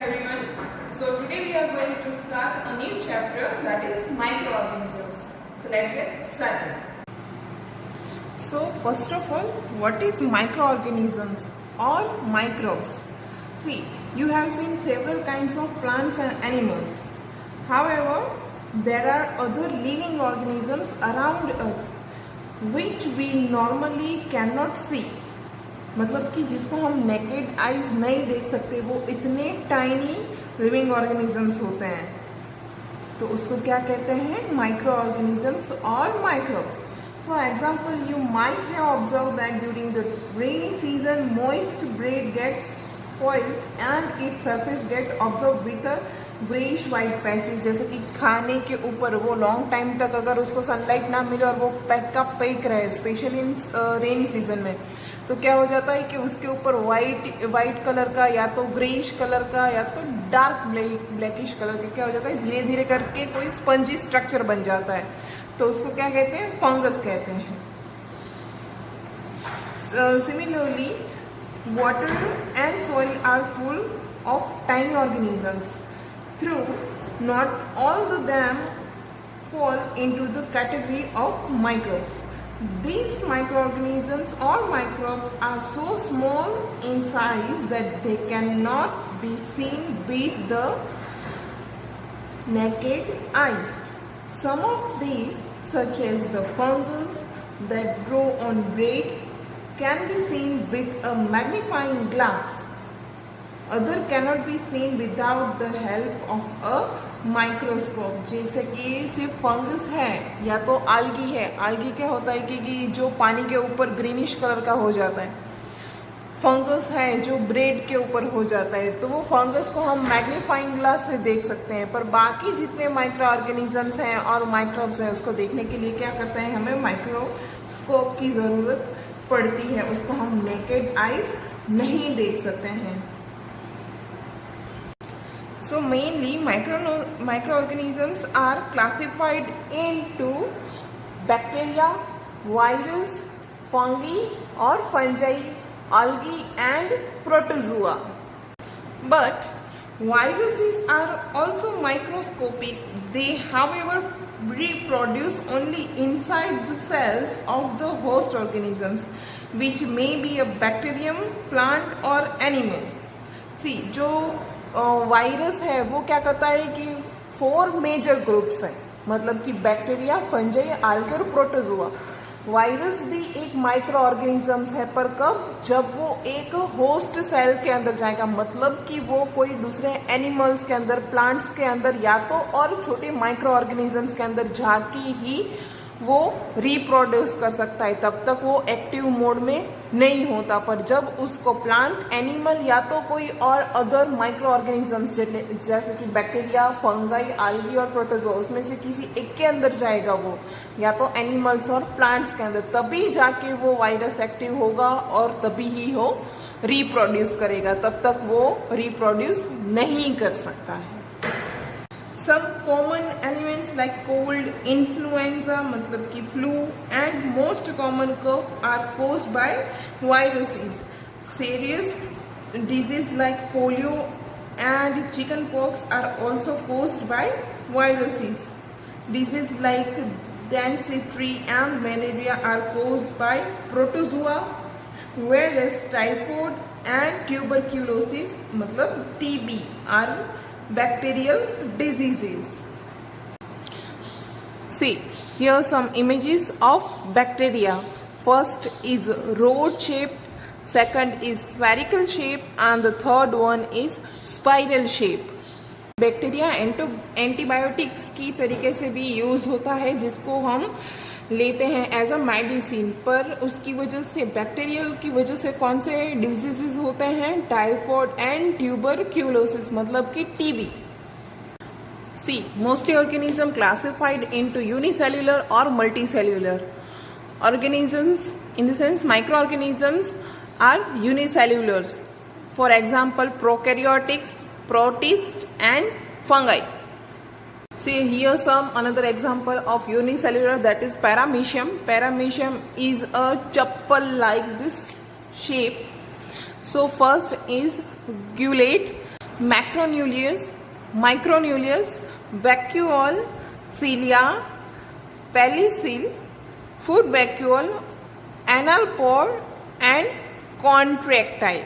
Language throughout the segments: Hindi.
Everyone, so today we are going to start a new chapter, that is microorganisms. So let's get started. So first of all, what is microorganisms or microbes? See, you have seen several kinds of plants and animals. However, there are other living organisms around us which we normally cannot see. मतलब कि जिसको हम नेकेड आइज नहीं देख सकते, वो इतने टाइनी लिविंग ऑर्गेनिजम्स होते हैं, तो उसको क्या कहते हैं? माइक्रो ऑर्गेनिजम्स और microbes. For example, you might have observe that during the rainy season moist bread gets spoiled and its surface get observed with a greyish white patches. जैसे कि खाने के ऊपर वो लॉन्ग टाइम तक अगर उसको सनलाइट ना मिले और वो पैक का पैक रहे, स्पेशली इन रेनी सीजन में, तो क्या हो जाता है कि उसके ऊपर वाइट कलर का या तो ग्रेइश कलर का या तो डार्क ब्लैकिश कलर का क्या हो जाता है, धीरे धीरे करके कोई स्पंजी स्ट्रक्चर बन जाता है. तो उसको क्या कहते हैं? फंगस कहते हैं. Similarly, water and soil are full of tiny organisms. Through not all of them fall into the category of microbes. These microorganisms or microbes are so small in size that they cannot be seen with the naked eyes. Some of these, such as the fungus that grow on bread, can be seen with a magnifying glass. Other cannot be seen without the help of a microscope. जैसे कि सिर्फ फंगस है या तो आल्गी है. आल्गी क्या होता है कि जो पानी के ऊपर ग्रीनिश कलर का हो जाता है. फंगस है जो ब्रेड के ऊपर हो जाता है, तो वो फंगस को हम मैग्नीफाइंग ग्लास से देख सकते हैं. पर बाकी जितने माइक्रो ऑर्गेनिजम्स हैं और माइक्रोब्स हैं, उसको देखने के लिए क्या करते हैं? हमें माइक्रोस्कोप की ज़रूरत पड़ती है. उसको हम नेकेड आइज नहीं देख सकते हैं. So mainly microorganisms are classified into bacteria, virus, fungi or fungi, algae and protozoa. But viruses are also microscopic. They, however, reproduce only inside the cells of the host organisms, which may be a bacterium, plant or animal. See, जो वायरस है वो क्या करता है कि 4 मेजर ग्रुप्स हैं, मतलब कि बैक्टीरिया, फंजाई, आल्गे और प्रोटोजोआ. वायरस भी एक माइक्रो ऑर्गेनिजम्स है, पर कब? जब वो एक होस्ट सेल के अंदर जाएगा, मतलब कि वो कोई दूसरे एनिमल्स के अंदर, प्लांट्स के अंदर या तो और छोटे माइक्रो ऑर्गेनिजम्स के अंदर जाके ही वो रिप्रोड्यूस कर सकता है. तब तक वो एक्टिव मोड में नहीं होता. पर जब उसको प्लांट, एनिमल या तो कोई और अदर माइक्रो ऑर्गेनिजम्स जैसे कि बैक्टीरिया, फंगाई, आल्गी और प्रोटोजोआ, उसमें से किसी एक के अंदर जाएगा वो, या तो एनिमल्स और प्लांट्स के अंदर, तभी जाके वो वायरस एक्टिव होगा और तभी ही वो रिप्रोड्यूस करेगा. तब तक वो रिप्रोड्यूस नहीं कर सकता है. Some common elements like cold, influenza मतलब कि flu and most common cough are caused by viruses. Serious disease like polio and chickenpox are also caused by viruses. Disease like dysentery and malaria are caused by protozoa, whereas typhoid and tuberculosis मतलब TB are bacterial diseases. See, here are some images of bacteria. First is rod shaped, second is spherical shape and the third one is spiral shape. Bacteria antibiotics की तरीके से भी यूज होता है, जिसको हम लेते हैं एज अ मेडिसिन. पर उसकी वजह से, बैक्टीरियल की वजह से कौन से डिजीजेस होते हैं? टाइफॉइड एंड ट्यूबरक्यूलोसिस मतलब कि TB. See, mostly organism classified into unicellular और multicellular. Organisms in the sense micro organisms are unicellulars. For example prokaryotics, protists and fungi. See, here some another example of unicellular, that is paramecium. Paramecium is a chappal like this shape. So first is gulate. Macronucleus, micronucleus, vacuole, cilia, pellicle, food vacuole, anal pore and contractile.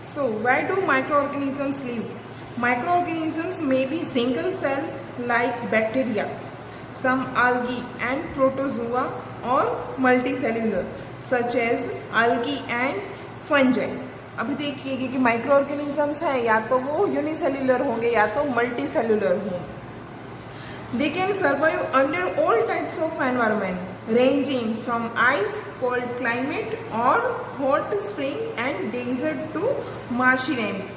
So where do microorganisms live? Microorganisms may be single cell like bacteria, some algae and protozoa, or multicellular such as algae and fungi. अभी देखिए कि माइक्रो ऑर्गेनिजम्स हैं, या तो वो यूनिसेल्युलर होंगे या तो मल्टीसेल्युलर होंगे. They can survive under all types of environment, ranging from ice, cold climate or hot spring and desert to marshy lands.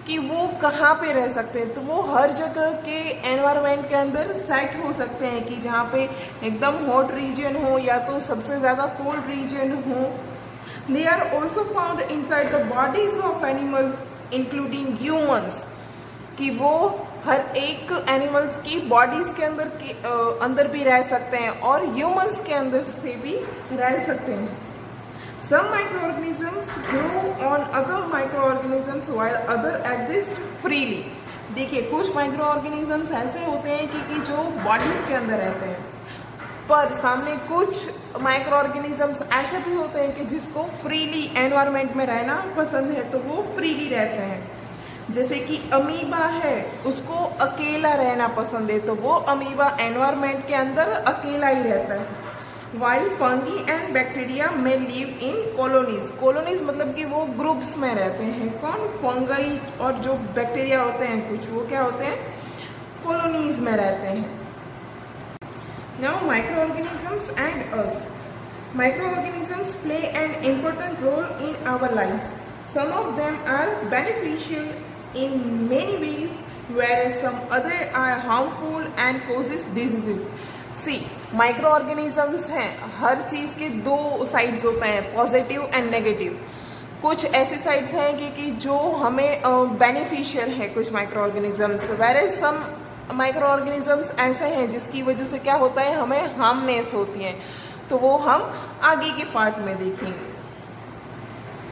कि वो कहाँ पे रह सकते हैं, तो वो हर जगह के एनवायरनमेंट के अंदर सेट हो सकते हैं, कि जहाँ पे एकदम हॉट रीजन हो या तो सबसे ज़्यादा कोल्ड रीजन हो. They are also found inside the bodies of animals, including humans. कि वो हर एक एनिमल्स की बॉडीज के अंदर भी रह सकते हैं और ह्यूमंस के अंदर से भी रह सकते हैं. Some microorganisms grow on other microorganisms while other exist freely. देखिए कुछ माइक्रो ऑर्गेनिजम्स ऐसे होते हैं कि जो बॉडीज के अंदर रहते हैं, पर सामने कुछ माइक्रो ऑर्गेनिजम्स ऐसे भी होते हैं कि जिसको फ्रीली एनवायरनमेंट में रहना पसंद है, तो वो फ्रीली रहते हैं. जैसे कि अमीबा है, उसको अकेला रहना पसंद है, तो वो अमीबा एनवायरनमेंट के अंदर अकेला ही रहता है. वाइल फंगी एंड बैक्टीरिया में लिव इन कॉलोनीज. कॉलोनीज मतलब कि वो ग्रुप्स में रहते हैं. कौन? फंगी और जो बैक्टीरिया होते हैं कुछ, वो क्या होते हैं? कॉलोनीज में रहते हैं. Now micro organisms and us. Micro organisms play an important role in our life. Some of them are beneficial in many ways, whereas some other are harmful and causes diseases. See, microorganisms हैं, हर चीज़ के दो साइड्स होते हैं, पॉजिटिव एंड नेगेटिव. कुछ ऐसे साइड्स हैं कि जो हमें बेनिफिशियल है कुछ micro organisms, whereas some micro organisms ऐसे हैं जिसकी वजह से क्या होता है, हमें हार्मनेस होती है. तो वो हम आगे के पार्ट में देखेंगे.